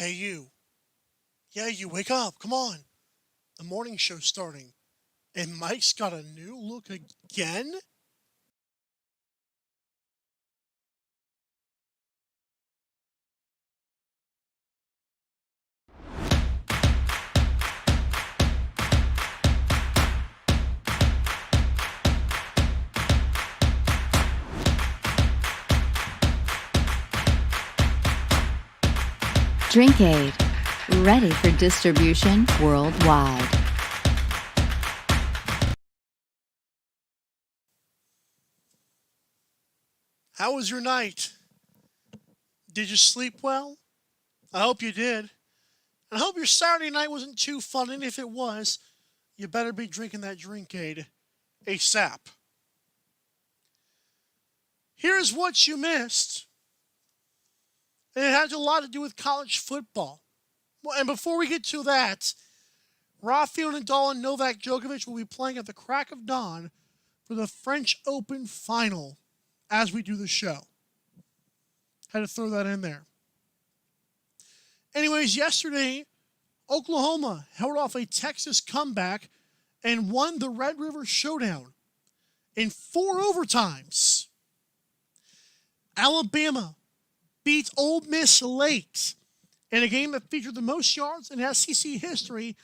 Hey, you. Yeah, you wake up. Come on. The morning show's starting. And Mike's got a new look again? Drink Aid, ready for distribution worldwide. How was your night? Did you sleep well? I hope you did. And I hope your Saturday night wasn't too fun, and if it was, you better be drinking that drink aid ASAP. Here's what you missed. And it has a lot to do with college football. Well, and before we get to that, Rafael Nadal and Novak Djokovic will be playing at the crack of dawn for the French Open final as we do the show. Had to throw that in there. Anyways, yesterday, Oklahoma held off a Texas comeback and won the Red River Showdown in 4 overtimes. Alabama beat Ole Miss late in a game that featured the most yards in SEC history,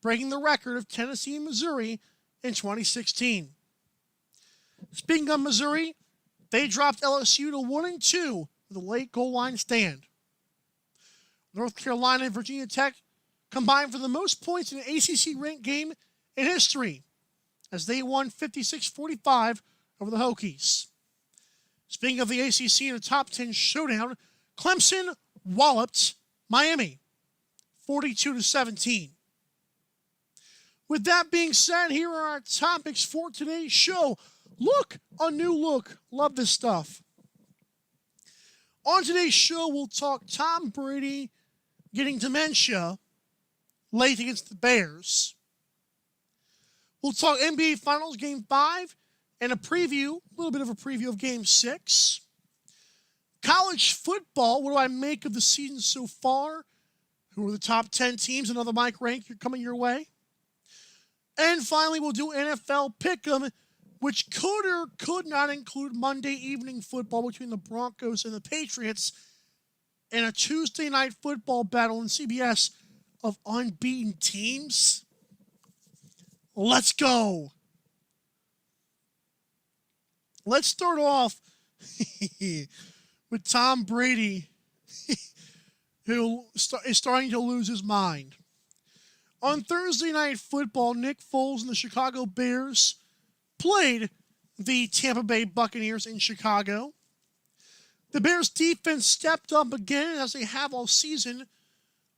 breaking the record of Tennessee and Missouri in 2016. Speaking of Missouri, they dropped LSU to 1-2 with a late goal line stand. North Carolina and Virginia Tech combined for the most points in an ACC-ranked game in history as they won 56-45 over the Hokies. Speaking of the ACC in a top 10 showdown, Clemson walloped Miami 42-17. With that being said, here are our topics for today's show. Look, a new look. Love this stuff. On today's show, we'll talk Tom Brady getting dementia late against the Bears. We'll talk NBA Finals Game 5 and a little bit of a preview of Game 6. College football, what do I make of the season so far? Who are the top 10 teams? Another Mike Rank coming your way. And finally, we'll do NFL Pick'em, which could or could not include Monday evening football between the Broncos and the Patriots and a Tuesday night football battle in CBS of unbeaten teams. Let's go. Let's start off with Tom Brady, who is starting to lose his mind. On Thursday Night Football, Nick Foles and the Chicago Bears played the Tampa Bay Buccaneers in Chicago. The Bears' defense stepped up again, as they have all season,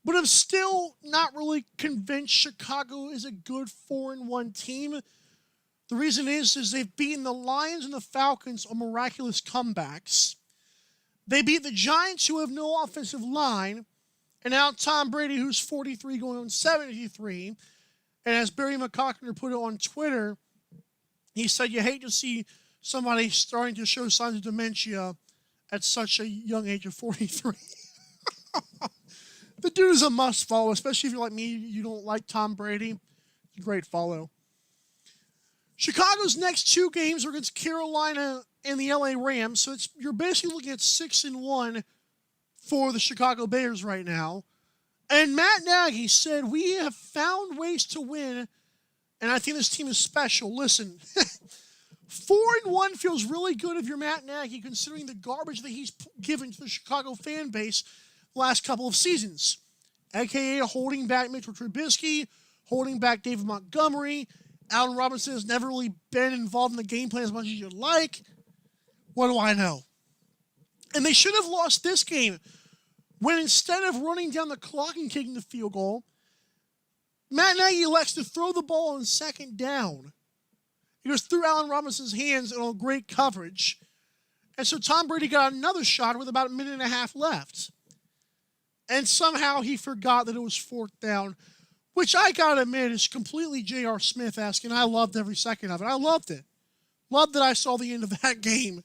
but have still not really convinced Chicago is a good 4-1 team. The reason is they've beaten the Lions and the Falcons on miraculous comebacks. They beat the Giants, who have no offensive line, and now Tom Brady, who's 43, going on 73. And as Barry McCockner put it on Twitter, he said, you hate to see somebody starting to show signs of dementia at such a young age of 43. The dude is a must follow, especially if you're like me, you don't like Tom Brady. Great follow. Chicago's next 2 games are against Carolina and the LA Rams, so you're basically looking at 6-1 for the Chicago Bears right now. And Matt Nagy said, we have found ways to win, and I think this team is special. Listen, 4-1 feels really good if you're Matt Nagy, considering the garbage that he's given to the Chicago fan base the last couple of seasons, a.k.a. holding back Mitchell Trubisky, holding back David Montgomery. Allen Robinson has never really been involved in the game plan as much as you'd like. What do I know? And they should have lost this game when instead of running down the clock and kicking the field goal, Matt Nagy elects to throw the ball on 2nd down. It goes through Allen Robinson's hands and on great coverage. And so Tom Brady got another shot with about a minute and a half left. And somehow he forgot that it was 4th down, which I gotta admit is completely J.R. Smith-esque, and I loved every second of it. I loved it. Loved that I saw the end of that game.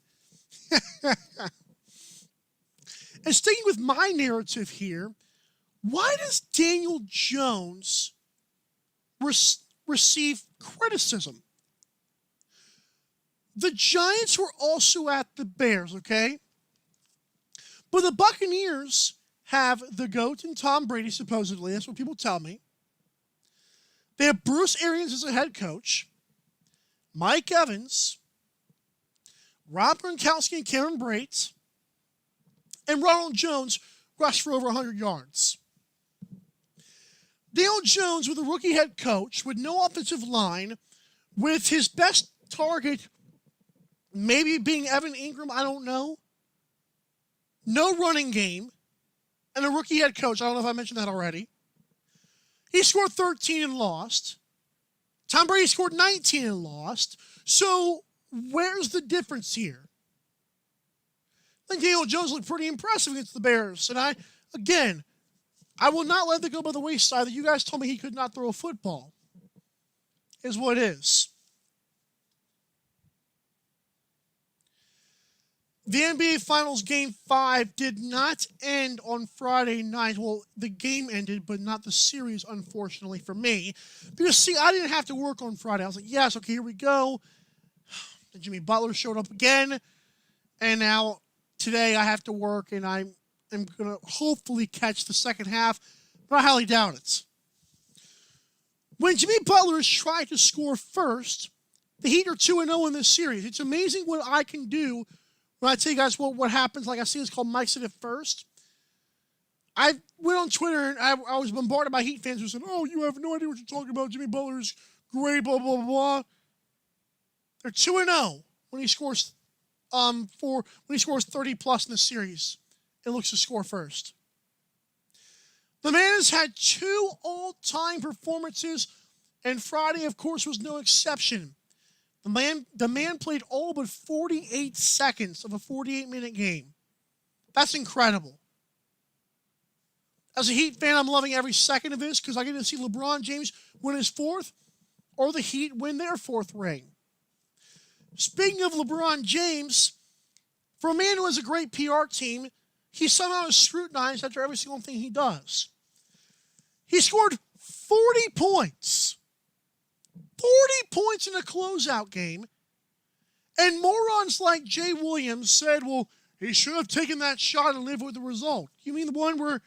And sticking with my narrative here, Why does Daniel Jones receive criticism? The Giants were also at the Bears, okay? But the Buccaneers have the GOAT and Tom Brady, supposedly. That's what people tell me. They have Bruce Arians as a head coach, Mike Evans, Rob Gronkowski and Cameron Brate, and Ronald Jones rushed for over 100 yards. Daniel Jones with a rookie head coach with no offensive line, with his best target maybe being Evan Ingram, I don't know. No running game, and a rookie head coach. I don't know if I mentioned that already. He scored 13 and lost. Tom Brady scored 19 and lost. So where's the difference here? I think Daniel Jones looked pretty impressive against the Bears. And I will not let that go by the wayside that you guys told me he could not throw a football. Is what it is. The NBA Finals Game 5 did not end on Friday night. Well, the game ended, but not the series, unfortunately, for me. Because, see, I didn't have to work on Friday. I was like, yes, okay, here we go. Jimmy Butler showed up again. And now, today, I have to work, and I'm going to hopefully catch the second half, but I highly doubt it. When Jimmy Butler is trying to score first, the Heat are 2-0 in this series. It's amazing what I can do when I tell you guys what happens. Like I see, it's called Mike Said It First. I went on Twitter and I was bombarded by Heat fans who said, "Oh, you have no idea what you're talking about. Jimmy Butler's great, blah, blah, blah." They're 2-0 when he scores 30 plus in the series and looks to score first. The man has had 2 all-time performances, and Friday, of course, was no exception. The man played all but 48 seconds of a 48-minute game. That's incredible. As a Heat fan, I'm loving every second of this because I get to see LeBron James win his 4th or the Heat win their 4th ring. Speaking of LeBron James, for a man who has a great PR team, he somehow is scrutinized after every single thing he does. He scored 40 points. 40 points in a closeout game. And morons like Jay Williams said, well, he should have taken that shot and lived with the result. You mean the one where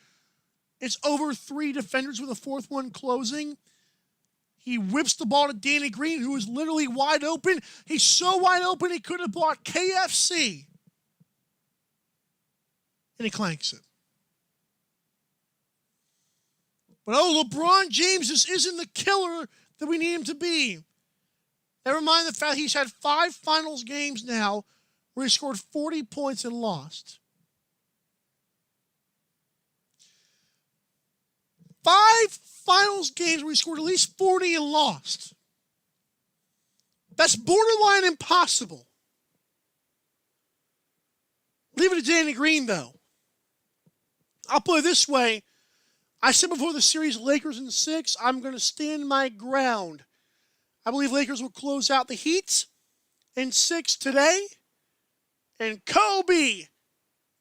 it's over 3 defenders with a 4th one closing? He whips the ball to Danny Green, who is literally wide open. He's so wide open he could have bought KFC. And he clanks it. But LeBron James, this isn't the killer that we need him to be. Never mind the fact he's had 5 finals games now where he scored 40 points and lost. 5 finals games where he scored at least 40 and lost. That's borderline impossible. Leave it to Danny Green, though. I'll put it this way. I said before the series, Lakers in 6. I'm going to stand my ground. I believe Lakers will close out the Heat in 6 today. And Kobe,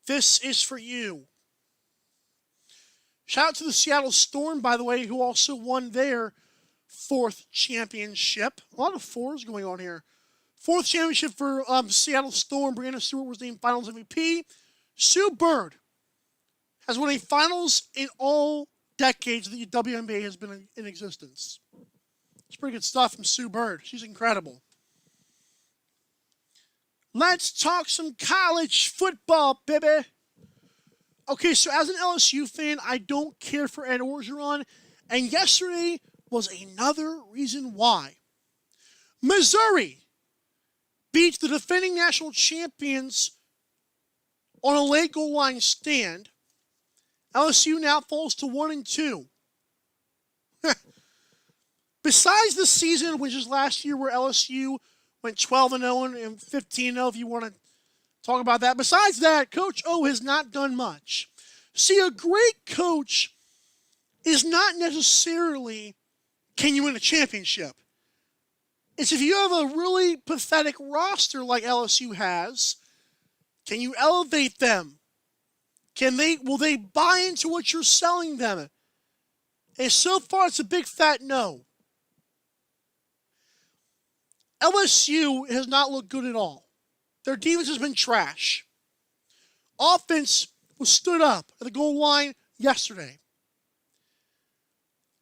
this is for you. Shout out to the Seattle Storm, by the way, who also won their 4th championship. A lot of 4s going on here. 4th championship for Seattle Storm. Brianna Stewart was named Finals MVP. Sue Bird has won a Finals in all decades the WNBA has been in existence. It's pretty good stuff from Sue Bird. She's incredible. Let's talk some college football, baby. Okay, so as an LSU fan, I don't care for Ed Orgeron, and yesterday was another reason why. Missouri beat the defending national champions on a late goal line stand. LSU now falls to 1-2. Besides the season, which is last year where LSU went 12-0 and 15-0, if you want to talk about that. Besides that, Coach O has not done much. See, a great coach is not necessarily, can you win a championship? It's if you have a really pathetic roster like LSU has, can you elevate them Will they buy into what you're selling them? And so far, it's a big fat no. LSU has not looked good at all. Their defense has been trash. Offense was stood up at the goal line yesterday.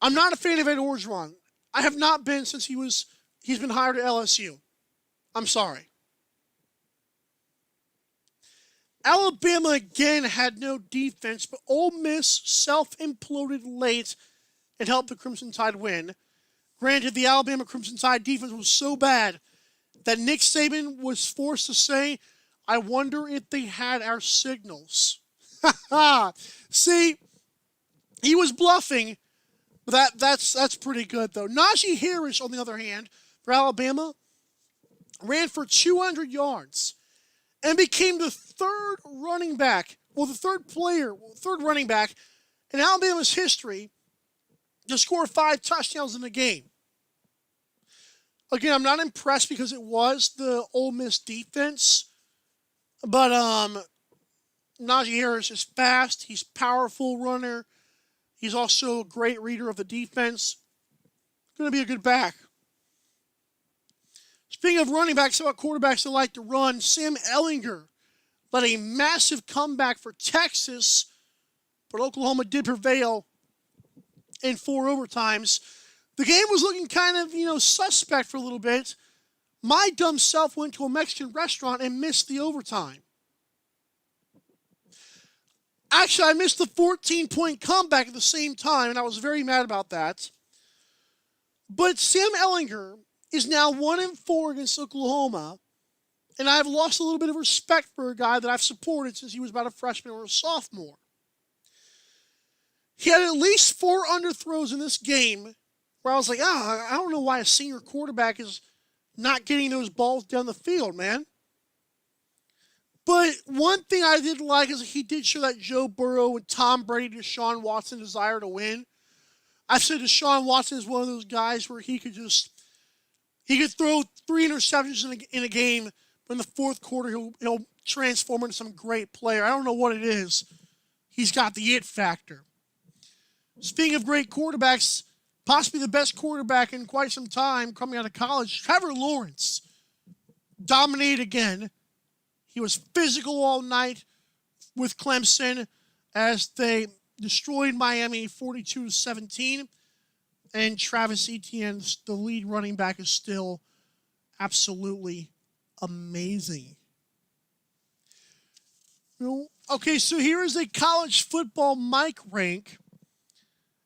I'm not a fan of Ed Orgeron. I have not been since he's been hired at LSU. I'm sorry. Alabama again had no defense, but Ole Miss self-imploded late and helped the Crimson Tide win. Granted, the Alabama Crimson Tide defense was so bad that Nick Saban was forced to say, I wonder if they had our signals. See, he was bluffing, but that's pretty good, though. Najee Harris, on the other hand, for Alabama, ran for 200 yards and became the third running back in Alabama's history to score 5 touchdowns in a game. Again, I'm not impressed because it was the Ole Miss defense, but Najee Harris is fast. He's a powerful runner. He's also a great reader of the defense. Going to be a good back. Speaking of running backs, how about quarterbacks that like to run? Sam Ehlinger led a massive comeback for Texas, but Oklahoma did prevail in 4 overtimes. The game was looking kind of, suspect for a little bit. My dumb self went to a Mexican restaurant and missed the overtime. Actually, I missed the 14-point comeback at the same time, and I was very mad about that. But Sam Ehlinger is now 1-4 against Oklahoma, and I've lost a little bit of respect for a guy that I've supported since he was about a freshman or a sophomore. He had at least 4 underthrows in this game where I was like, I don't know why a senior quarterback is not getting those balls down the field, man. But one thing I did like is he did show that Joe Burrow and Tom Brady, Deshaun Watson desire to win. I've said Deshaun Watson is one of those guys where he could throw 3 interceptions in a game, but in the fourth quarter he'll transform into some great player. I don't know what it is. He's got the it factor. Speaking of great quarterbacks, possibly the best quarterback in quite some time coming out of college, Trevor Lawrence dominated again. He was physical all night with Clemson as they destroyed Miami 42-17. And Travis Etienne, the lead running back, is still absolutely amazing. Okay, so here is a college football mic rank.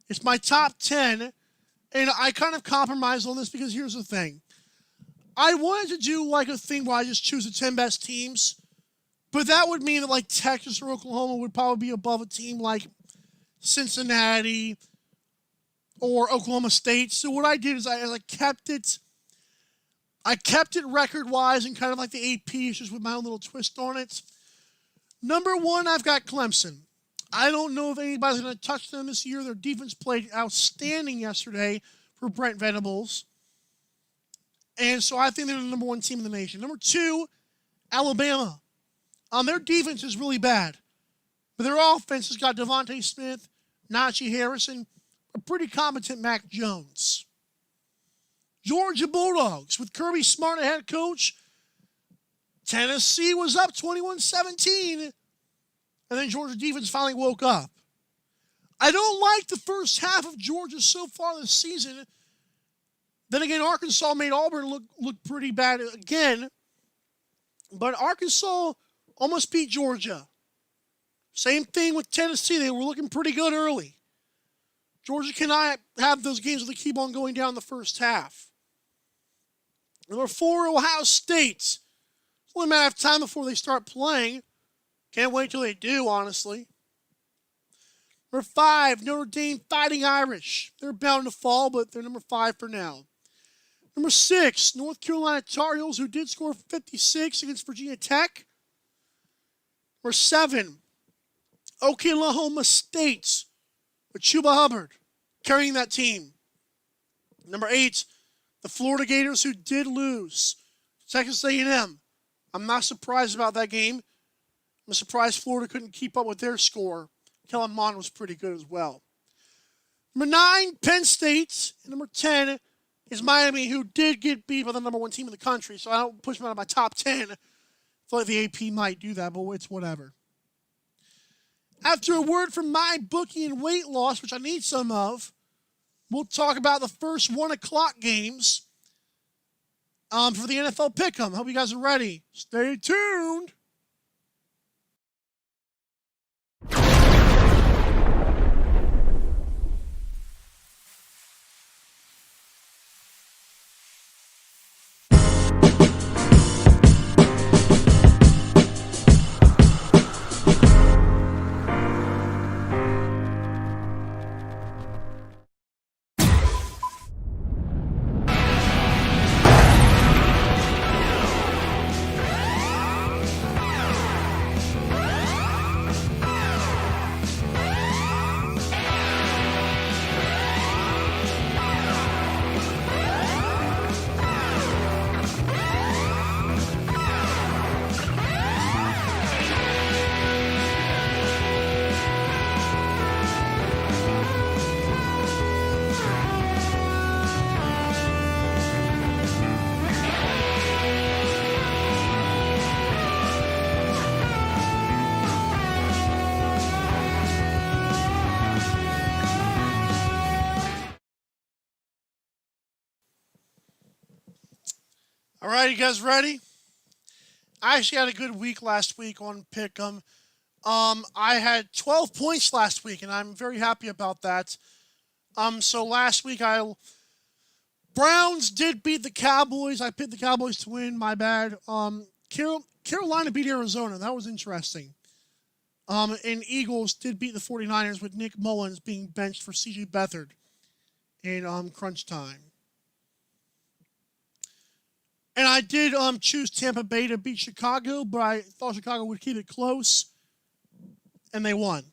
It's my top 10, and I kind of compromised on this because here's the thing. I wanted to do like a thing where I just choose the 10 best teams, but that would mean that like Texas or Oklahoma would probably be above a team like Cincinnati or Oklahoma State. So what I did is I kept it record-wise and kind of like the AP, just with my own little twist on it. Number 1, I've got Clemson. I don't know if anybody's going to touch them this year. Their defense played outstanding yesterday for Brent Venables. And so I think they're the number 1 team in the nation. Number 2, Alabama. Their defense is really bad. But their offense has got Devontae Smith, Najee Harris, and a pretty competent Mac Jones. Georgia Bulldogs with Kirby Smart as head coach. Tennessee was up 21-17. And then Georgia defense finally woke up. I don't like the first half of Georgia so far this season. Then again, Arkansas made Auburn look pretty bad again. But Arkansas almost beat Georgia. Same thing with Tennessee. They were looking pretty good early. Georgia cannot have those games where they keep on going down the first half. Number 4, Ohio State. It's only a matter of time before they start playing. Can't wait till they do, honestly. Number 5, Notre Dame Fighting Irish. They're bound to fall, but they're number 5 for now. Number 6, North Carolina Tar Heels, who did score 56 against Virginia Tech. Number 7, Oklahoma State with Chuba Hubbard carrying that team. Number 8, the Florida Gators, who did lose. Texas A&M. I'm not surprised about that game. I'm surprised Florida couldn't keep up with their score. Kellen Mond was pretty good as well. Number 9, Penn State. And number 10 is Miami, who did get beat by the number 1 team in the country. So I don't push them out of my top 10. I feel like the AP might do that, but it's whatever. After a word from my bookie and weight loss, which I need some of, we'll talk about the first 1 o'clock games for the NFL Pick'em. Hope you guys are ready. Stay tuned. All right, you guys ready? I actually had a good week last week on Pick'em. I had 12 points last week, and I'm very happy about that. So last week, Browns did beat the Cowboys. I picked the Cowboys to win. My bad. Carolina beat Arizona. That was interesting. And Eagles did beat the 49ers with Nick Mullins being benched for C.J. Beathard in crunch time. And I did choose Tampa Bay to beat Chicago, but I thought Chicago would keep it close, and they won.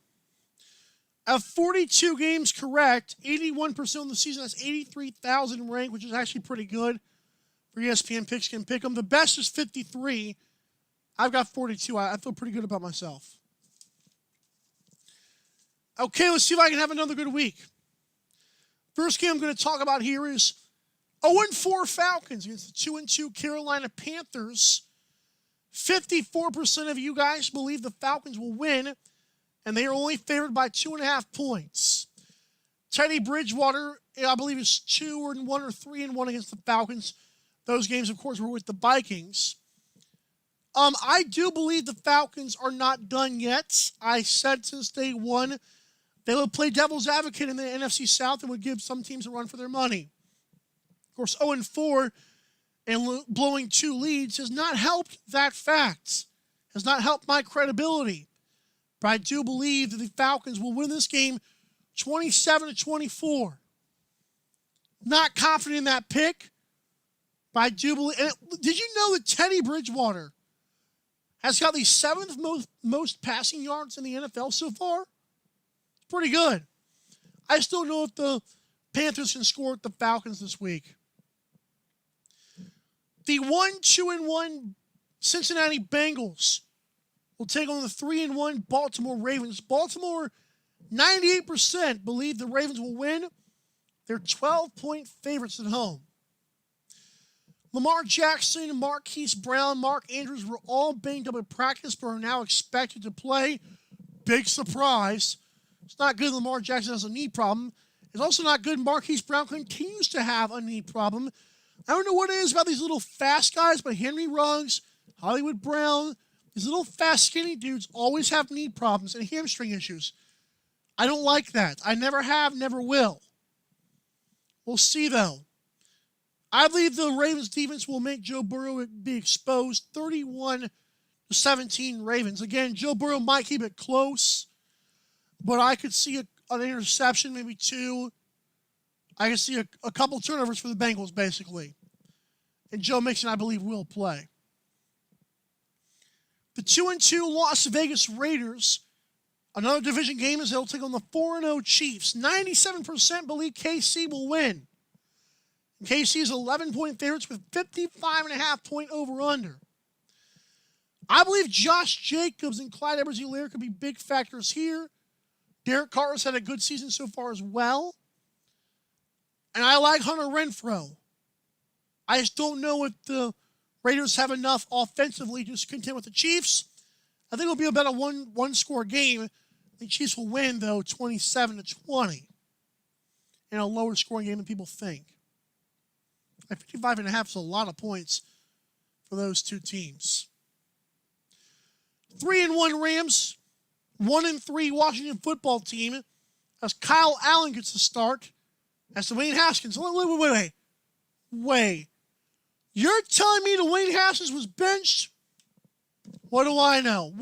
At 42 games correct, 81% on the season, that's 83,000 ranked, which is actually pretty good for ESPN Picks Can Pick 'em. The best is 53. I've got 42. I feel pretty good about myself. Okay, let's see if I can have another good week. First game I'm going to talk about here is 0-4 Falcons against the 2-2 Carolina Panthers. 54% of you guys believe the Falcons will win, and they are only favored by 2.5 points. Teddy Bridgewater, I believe, is 2-1 or 3-1 against the Falcons. Those games, of course, were with the Vikings. I do believe the Falcons are not done yet. I said since day one they would play devil's advocate in the NFC South and would give some teams a run for their money. Of course, 0-4 and blowing 2 leads has not helped that fact, has not helped my credibility. But I do believe that the Falcons will win this game 27-24. Not confident in that pick, but I do believe. And did you know that Teddy Bridgewater has got the 7th most passing yards in the NFL so far? It's pretty good. I still don't know if the Panthers can score at the Falcons this week. The 1-2-1 Cincinnati Bengals will take on the 3-1 Baltimore Ravens. Baltimore, 98% believe the Ravens will win. They're 12-point favorites at home. Lamar Jackson, Marquise Brown, Mark Andrews were all banged up in practice but are now expected to play. Big surprise. It's not good Lamar Jackson has a knee problem. It's also not good Marquise Brown continues to have a knee problem. I don't know what it is about these little fast guys, but Henry Ruggs, Hollywood Brown, these little fast skinny dudes always have knee problems and hamstring issues. I don't like that. I never have, never will. We'll see, though. I believe the Ravens defense will make Joe Burrow be exposed. 31-17 Ravens. Again, Joe Burrow might keep it close, but I could see an interception, maybe 2. I can see a couple turnovers for the Bengals, basically. And Joe Mixon, I believe, will play. The 2-2 Las Vegas Raiders. Another division game is they'll take on the 4-0 Chiefs. 97% believe KC will win. And KC is 11-point favorites with 55.5 point over-under. I believe Josh Jacobs and Clyde Edwards-Helaire could be big factors here. Derek Carr's had a good season so far as well. And I like Hunter Renfrow. I just don't know if the Raiders have enough offensively to contend with the Chiefs. I think it'll be about a one-score game. The Chiefs will win, though, 27-20. In a lower scoring game than people think. At 55.5 is a lot of points for those two teams. 3-1 Rams, 1-3 Washington football team. As Kyle Allen gets the start. As Dwayne Haskins. Wait. You're telling me Dwayne Haskins was benched? What do I know?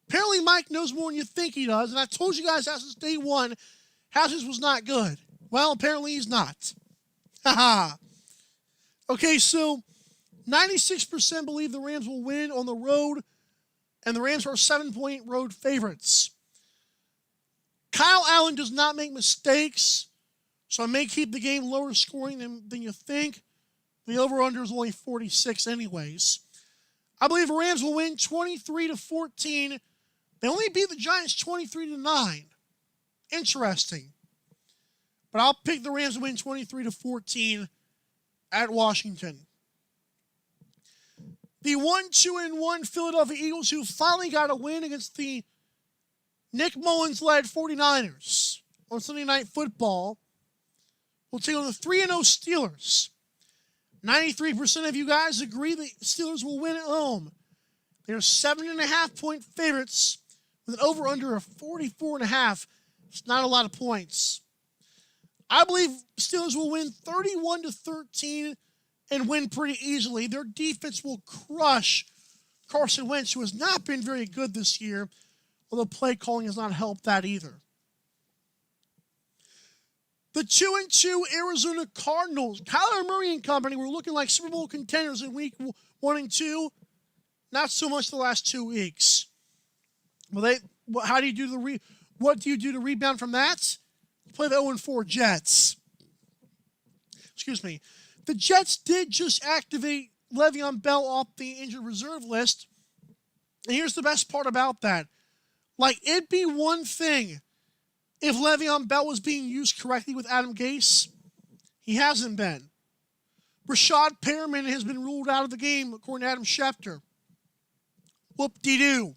Apparently Mike knows more than you think he does. And I told you guys that since day one, Haskins was not good. Well, apparently he's not. Haha. Okay, so 96% believe the Rams will win on the road, and the Rams are 7-point road favorites. Kyle Allen does not make mistakes, so I may keep the game lower scoring than you think. The over-under is only 46 anyways. I believe the Rams will win 23-14. They only beat the Giants 23-9. Interesting. But I'll pick the Rams to win 23-14 at Washington. The 1-2-1 Philadelphia Eagles, who finally got a win against the Nick Mullins-led 49ers on Sunday Night Football, will take on the 3-0 Steelers. 93% of you guys agree the Steelers will win at home. They are 7.5-point favorites with an over-under of 44.5. It's not a lot of points. I believe Steelers will win 31-13 and win pretty easily. Their defense will crush Carson Wentz, who has not been very good this year, although play calling has not helped that either. The 2-2 Arizona Cardinals. Kyler Murray and company were looking like Super Bowl contenders in week 1 and 2. Not so much the last 2 weeks. Well, what do you do to rebound from that? You play the 0-4 Jets. Excuse me. The Jets did just activate Le'Veon Bell off the injured reserve list. And here's the best part about that. Like, it'd be one thing if Le'Veon Bell was being used correctly with Adam Gase. He hasn't been. Rashad Perriman has been ruled out of the game, according to Adam Schefter. Whoop-de-doo.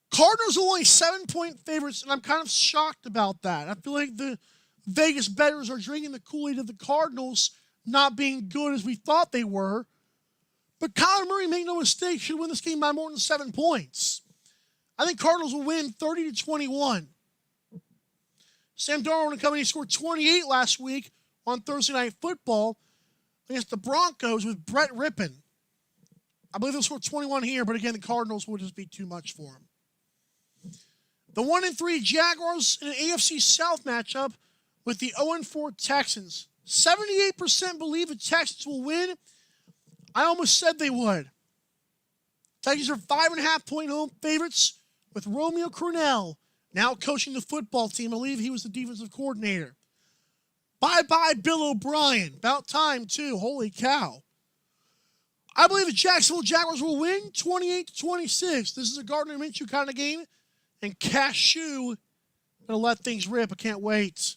Cardinals are only 7-point favorites, and I'm kind of shocked about that. I feel like the Vegas bettors are drinking the Kool-Aid of the Cardinals not being good as we thought they were. But Kyler Murray, make no mistake, should win this game by more than 7 points. I think Cardinals will win 30-21. Sam Darnold and company scored 28 last week on Thursday Night Football against the Broncos with Brett Rippon. I believe they'll score 21 here, but again, the Cardinals will just be too much for them. The 1-3 Jaguars in an AFC South matchup with the 0-4 Texans. 78% believe the Texans will win. I almost said they would. Texans are 5.5-point home favorites with Romeo Crennel now coaching the football team. I believe he was the defensive coordinator. Bye-bye Bill O'Brien. About time, too. Holy cow. I believe the Jacksonville Jaguars will win 28-26. This is a Gardner Minshew kind of game. And Cashew gonna let things rip. I can't wait.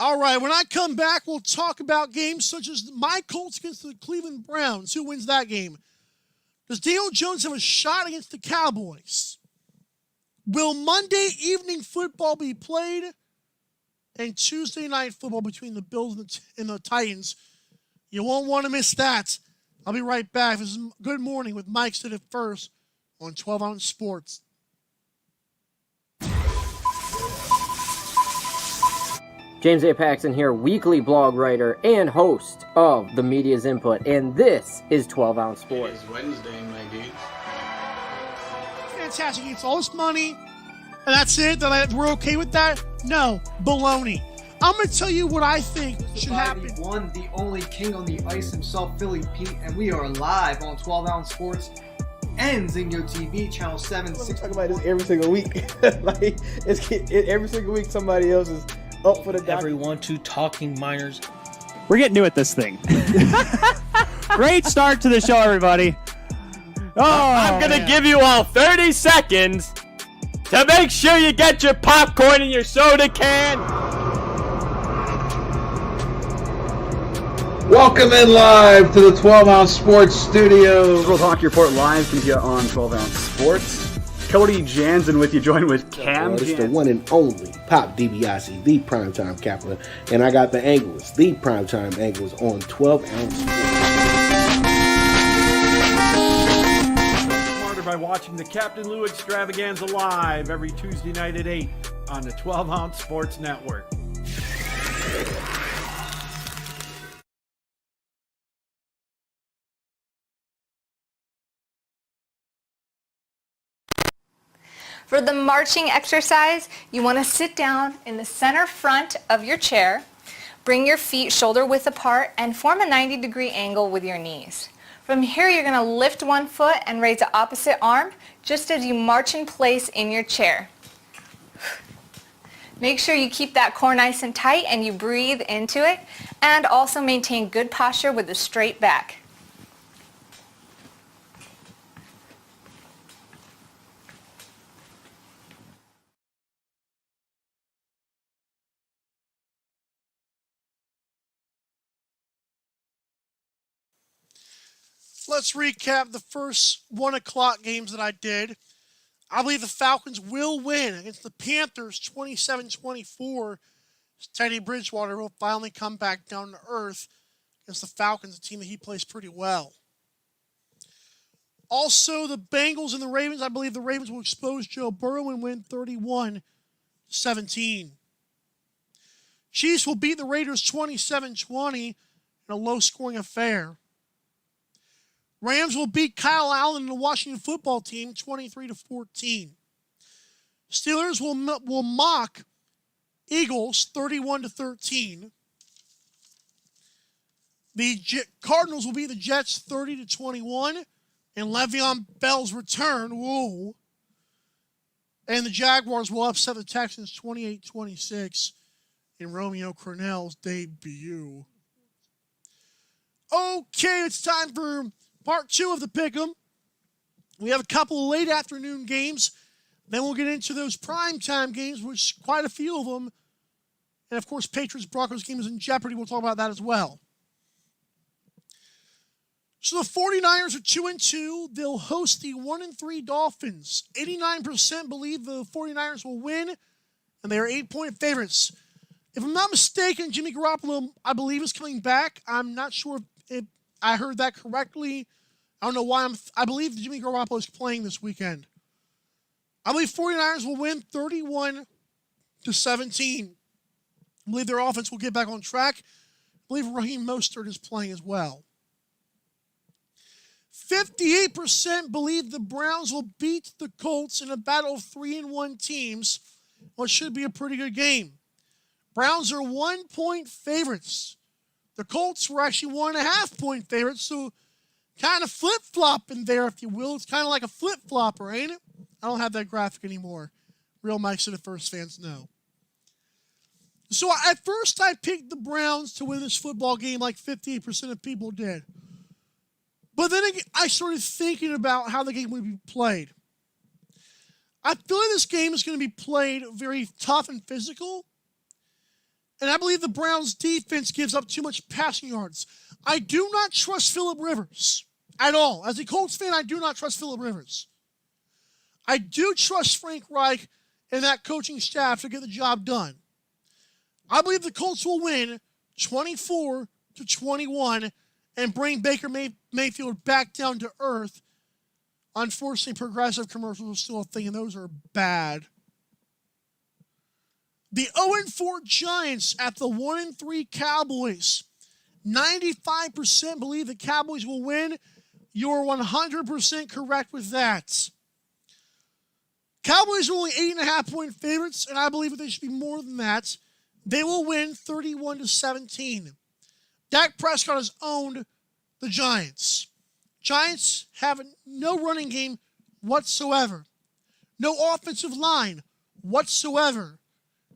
All right, when I come back, we'll talk about games such as my Colts against the Cleveland Browns. Who wins that game? Does Daniel Jones have a shot against the Cowboys? Will Monday evening football be played? And Tuesday night football between the Bills and the Titans. You won't want to miss that. I'll be right back. This is Good Morning with Mike Stood It First on 12 Ounce Sports. James A. Paxton here, weekly blog writer and host of The Media's Input, and this is 12 Ounce Sports. It's Wednesday, my dude. Fantastic. It's all this money, and that's it? We're okay with that? No. Baloney. I'm going to tell you what I think should happen. The one, the only king on the ice himself, Philly Pete, and we are live on 12 Ounce Sports and Zingo TV, channel 7. We talk about this every single week. Every single week somebody else is up for the document. Everyone, two talking minors. We're getting new at this thing. Great start to the show, everybody. Oh, I'm going to give you all 30 seconds to make sure you get your popcorn and your soda can. Welcome in live to the 12-Ounce Sports Studio. World Hockey Report live comes here on 12-Ounce Sports. Cody Jansen with you, joined with Cam It's Jansen. the one and only Pop DiBiase, the primetime capper. And I got the anglers, the primetime anglers on 12-Ounce Sports. Smarter by watching the Captain Lou Extravaganza live every Tuesday night at 8 on the 12-Ounce Sports Network. For the marching exercise, you want to sit down in the center front of your chair, bring your feet shoulder width apart, and form a 90-degree angle with your knees. From here, you're going to lift one foot and raise the opposite arm, just as you march in place in your chair. Make sure you keep that core nice and tight and you breathe into it, and also maintain good posture with a straight back. Let's recap the first 1 o'clock games that I did. I believe the Falcons will win against the Panthers 27-24. Teddy Bridgewater will finally come back down to earth against the Falcons, a team that he plays pretty well. Also, the Bengals and the Ravens. I believe the Ravens will expose Joe Burrow and win 31-17. Chiefs will beat the Raiders 27-20 in a low-scoring affair. Rams will beat Kyle Allen and the Washington football team 23-14. Steelers will mock Eagles 31-13. The Cardinals will beat the Jets 30-21. And Le'Veon Bell's return, whoa. And the Jaguars will upset the Texans 28-26 in Romeo Crennel's debut. Okay, it's time for part 2 of the Pick'em. We have a couple of late afternoon games. Then we'll get into those primetime games, which quite a few of them. And, of course, Patriots-Broncos game is in jeopardy. We'll talk about that as well. So the 49ers are 2-2. They'll host the 1-3 Dolphins. 89% believe the 49ers will win, and they are 8-point favorites. If I'm not mistaken, Jimmy Garoppolo, I believe, is coming back. I'm not sure if I heard that correctly. I don't know why I believe Jimmy Garoppolo is playing this weekend. I believe 49ers will win 31-17. I believe their offense will get back on track. I believe Raheem Mostert is playing as well. 58% believe the Browns will beat the Colts in a battle of 3-1 teams, what should be a pretty good game. Browns are 1-point favorites. The Colts were actually 1.5-point favorites, so kind of flip-flopping there, if you will. It's kind of like a flip-flopper, ain't it? I don't have that graphic anymore. Real Mike City First fans know. So at first I picked the Browns to win this football game like 58% of people did. But then I started thinking about how the game would be played. I feel like this game is going to be played very tough and physical. And I believe the Browns' defense gives up too much passing yards. I do not trust Phillip Rivers at all. As a Colts fan, I do not trust Phillip Rivers. I do trust Frank Reich and that coaching staff to get the job done. I believe the Colts will win 24-21 and bring Baker Mayfield back down to earth. Unfortunately, progressive commercials are still a thing, and those are bad. The 0-4 Giants at the 1-3 Cowboys. 95% believe the Cowboys will win. You're 100% correct with that. Cowboys are only 8.5-point favorites, and I believe that they should be more than that. They will win 31-17. Dak Prescott has owned the Giants. Giants have no running game whatsoever. No offensive line whatsoever.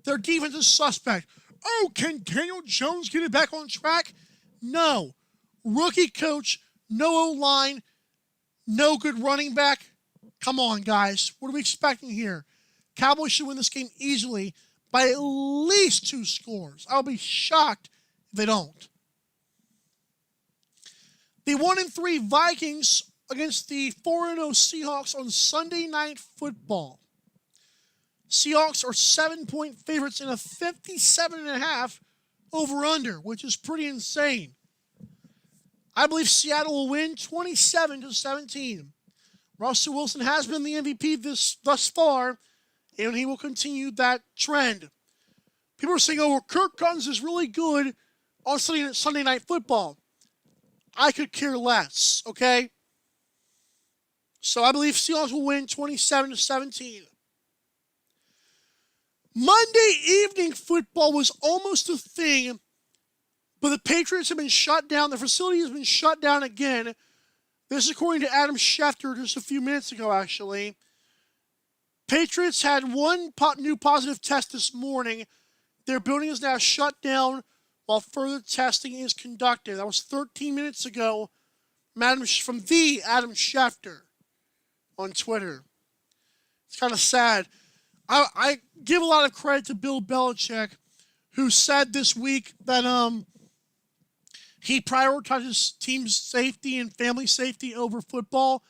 Their defense is suspect. Oh, can Daniel Jones get it back on track? No. Rookie coach no O-line, no good running back. Come on, guys. What are we expecting here? Cowboys should win this game easily by at least 2 scores. I'll be shocked if they don't. The 1-3 Vikings against the 4-0 Seahawks on Sunday Night Football. Seahawks are 7-point favorites in a 57.5 over-under, which is pretty insane. I believe Seattle will win 27-17. Russell Wilson has been the MVP thus far, and he will continue that trend. People are saying, oh, well, Kirk Cousins is really good on Sunday Night Football. I could care less, okay? So I believe Seahawks will win 27-17. Monday evening football was almost a thing, but the Patriots have been shut down. The facility has been shut down again. This is according to Adam Schefter just a few minutes ago, actually. Patriots had one new positive test this morning. Their building is now shut down while further testing is conducted. That was 13 minutes ago from the Adam Schefter on Twitter. It's kind of sad. I give a lot of credit to Bill Belichick, who said this week that he prioritizes team safety and family safety over football.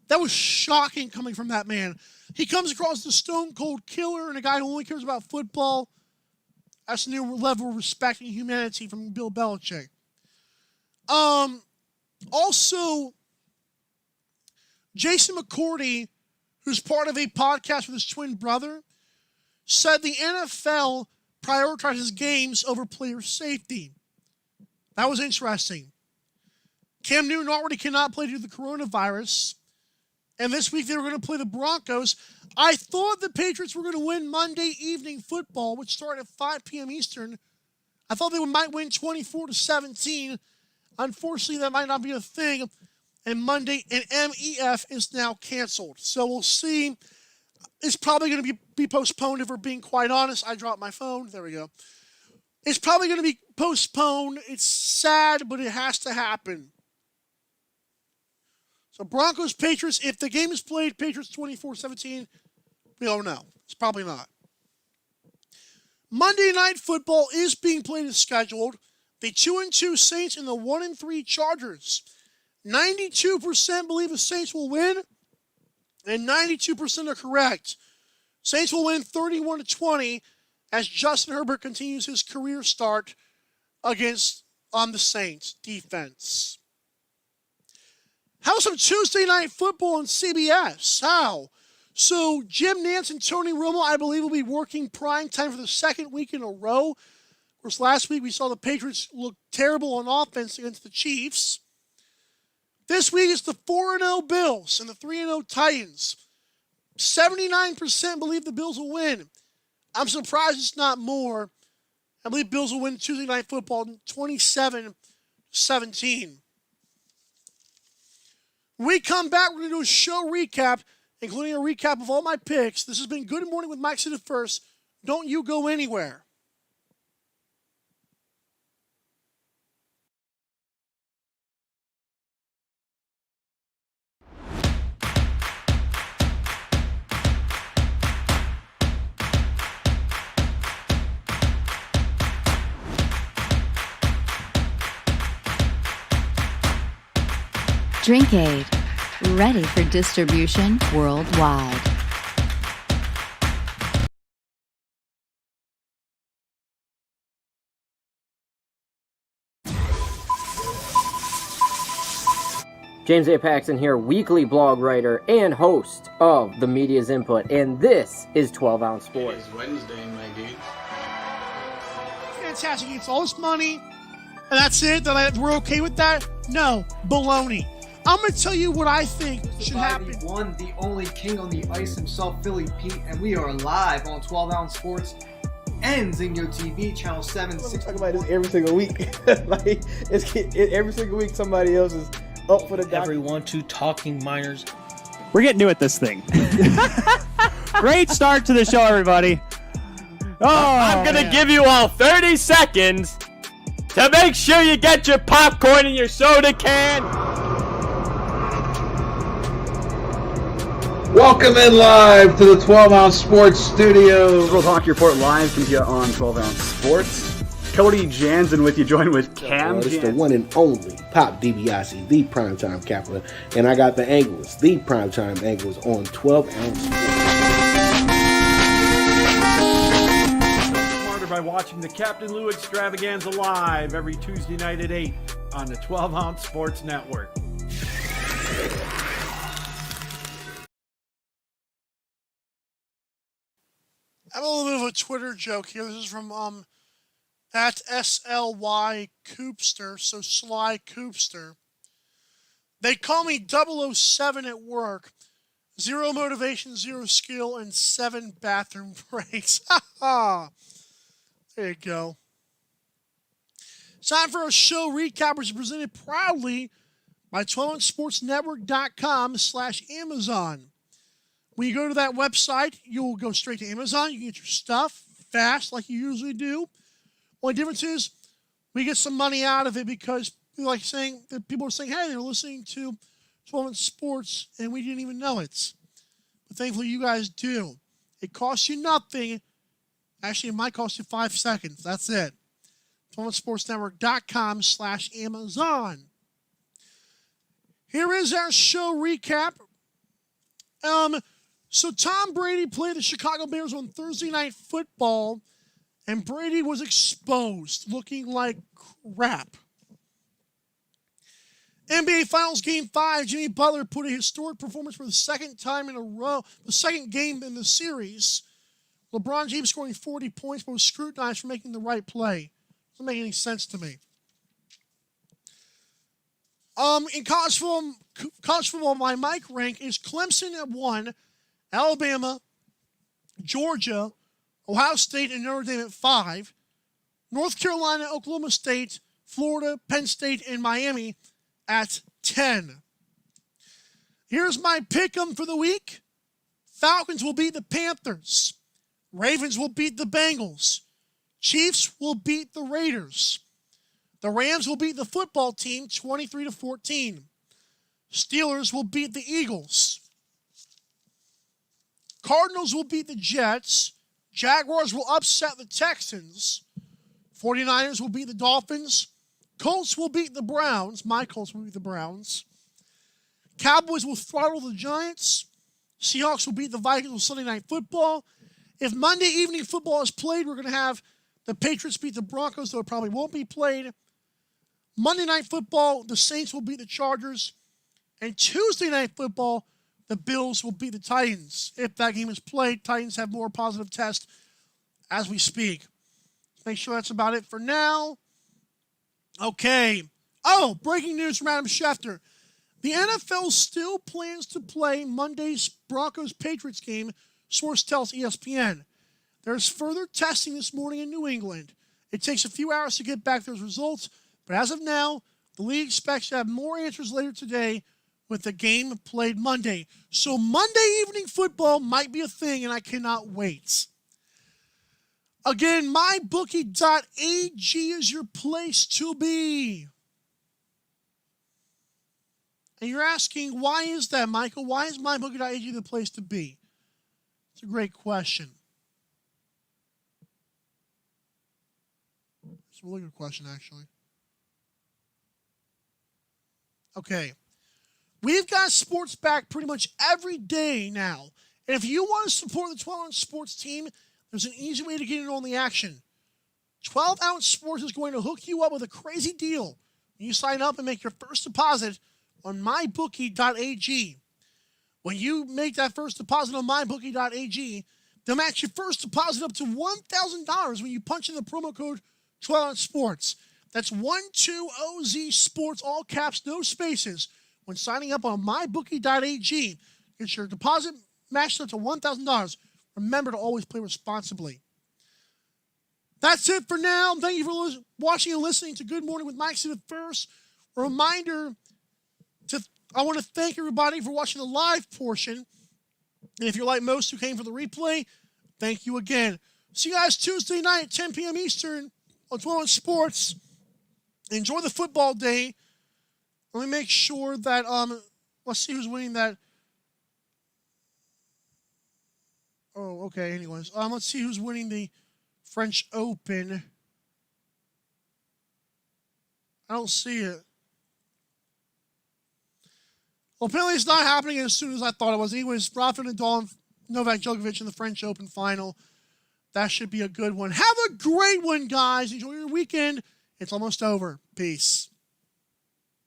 That was shocking coming from that man. He comes across the stone-cold killer and a guy who only cares about football. That's a new level of respect and humanity from Bill Belichick. Also, Jason McCourty, who's part of a podcast with his twin brother, said the NFL prioritizes games over player safety. That was interesting. Cam Newton already cannot play due to the coronavirus. And this week they were going to play the Broncos. I thought the Patriots were going to win Monday evening football, which started at 5 p.m. Eastern. I thought they might win 24-17. Unfortunately, that might not be a thing. And MEF is now canceled. So we'll see. It's probably going to be postponed, if we're being quite honest. I dropped my phone. There we go. It's probably going to be postponed. It's sad, but it has to happen. So Broncos, Patriots, if the game is played, Patriots 24-17, we don't know. It's probably not. Monday Night Football is being played as scheduled. The 2-2 Saints and the 1-3 Chargers. 92% believe the Saints will win, and 92% are correct. Saints will win 31-20 as Justin Herbert continues his career start against the Saints defense. How's some Tuesday Night Football on CBS? How? So Jim Nantz and Tony Romo, I believe, will be working prime time for the second week in a row. Of course, last week we saw the Patriots look terrible on offense against the Chiefs. This week it's the 4-0 Bills and the 3-0 Titans. 79% believe the Bills will win. I'm surprised it's not more. I believe Bills will win Tuesday Night Football 27-17. When we come back, we're going to do a show recap, including a recap of all my picks. This has been Good Morning with Mike Sidda First. Don't you go anywhere. Drink Aid, ready for distribution worldwide. James A. Paxton here, weekly blog writer and host of The Media's Input, and this is 12 Ounce Sports. It's Wednesday, my dude. Fantastic. It's all this money, and that's it? We're okay with that? No. Baloney. I'm going to tell you what I think should happen. The one, the only king on the ice himself, Philly Pete, and we are live on 12 Ounce Sports and Zingo TV, channel 7. We talk about this every single week. Every single week somebody else is up for the document. Everyone to talking minors. We're getting new at this thing. Great start to the show, everybody. I'm going to give you all 30 seconds to make sure you get your popcorn and your soda can Welcome in live to the 12-ounce sports studio. World Hockey Report live comes to you on 12-ounce sports. Cody Jansen with you, joined with Cam It's Jansen. the one and only Pop DiBiase, the primetime capper, and I got the Angles, the primetime Angles on 12-ounce sports. Smarter by watching the Captain Lou Extravaganza live every Tuesday night at 8 on the 12-ounce Sports Network. I have a little bit of a Twitter joke here. This is from at SLY Coopster, so Sly Coopster. They call me 007 at work. 0 motivation, 0 skill, and 7 bathroom breaks. There you go. It's time for a show recap, which is presented proudly by 12ouncesportsnetwork.com/Amazon. When you go to that website, you'll go straight to Amazon. You can get your stuff fast like you usually do. Only difference is we get some money out of it because like saying that people are saying, hey, they're listening to 12 Ounce Sports and we didn't even know it. But thankfully you guys do. It costs you nothing. Actually, it might cost you 5 seconds. That's it. 12ouncesportsnetwork.com/Amazon. Here is our show recap. So Tom Brady played the Chicago Bears on Thursday Night Football, and Brady was exposed, looking like crap. NBA Finals Game 5, Jimmy Butler put a historic performance for the second time in a row, the second game in the series. LeBron James scoring 40 points, but was scrutinized for making the right play. Doesn't make any sense to me. In college football, my mic rank is Clemson at 1, Alabama, Georgia, Ohio State, and Notre Dame at 5, North Carolina, Oklahoma State, Florida, Penn State, and Miami at 10. Here's my pick'em for the week. Falcons will beat the Panthers. Ravens will beat the Bengals. Chiefs will beat the Raiders. The Rams will beat the football team 23-14. Steelers will beat the Eagles. Cardinals will beat the Jets. Jaguars will upset the Texans. 49ers will beat the Dolphins. Colts will beat the Browns. My Colts will beat the Browns. Cowboys will throttle the Giants. Seahawks will beat the Vikings on Sunday Night Football. If Monday Evening Football is played, we're going to have the Patriots beat the Broncos, though it probably won't be played. Monday Night Football, the Saints will beat the Chargers. And Tuesday Night Football, the Bills will beat the Titans. If that game is played, Titans have more positive tests as we speak. Make sure that's about it for now. Okay. Oh, breaking news from Adam Schefter. The NFL still plans to play Monday's Broncos-Patriots game, source tells ESPN. There's further testing this morning in New England. It takes a few hours to get back those results, but as of now, the league expects to have more answers later today with the game played Monday. So Monday Evening Football might be a thing, and I cannot wait. Again, mybookie.ag is your place to be. And you're asking, why is that, Michael? Why is mybookie.ag the place to be? It's a great question. It's a really good question, actually. Okay. We've got sports back pretty much every day now. And if you want to support the 12-ounce sports team, there's an easy way to get in on the action. 12-ounce sports is going to hook you up with a crazy deal when you sign up and make your first deposit on mybookie.ag. When you make that first deposit on mybookie.ag, they'll match your first deposit up to $1,000 when you punch in the promo code 12-ounce sports. That's 12OZ sports, all caps, no spaces. When signing up on mybookie.ag, get your deposit matched up to $1,000. Remember to always play responsibly. That's it for now. Thank you for watching and listening to Good Morning with Mike Smith first. A reminder, I want to thank everybody for watching the live portion. And if you're like most who came for the replay, thank you again. See you guys Tuesday night at 10 p.m. Eastern on 12 Ounce Sports. Enjoy the football day. Let me make sure that, let's see who's winning that Oh, okay. Anyways, let's see who's winning the French Open. I don't see it. Well, apparently it's not happening as soon as I thought it was. Anyways, Rafa Nadal and Novak Djokovic in the French Open final. That should be a good one. Have a great one, guys. Enjoy your weekend. It's almost over. Peace.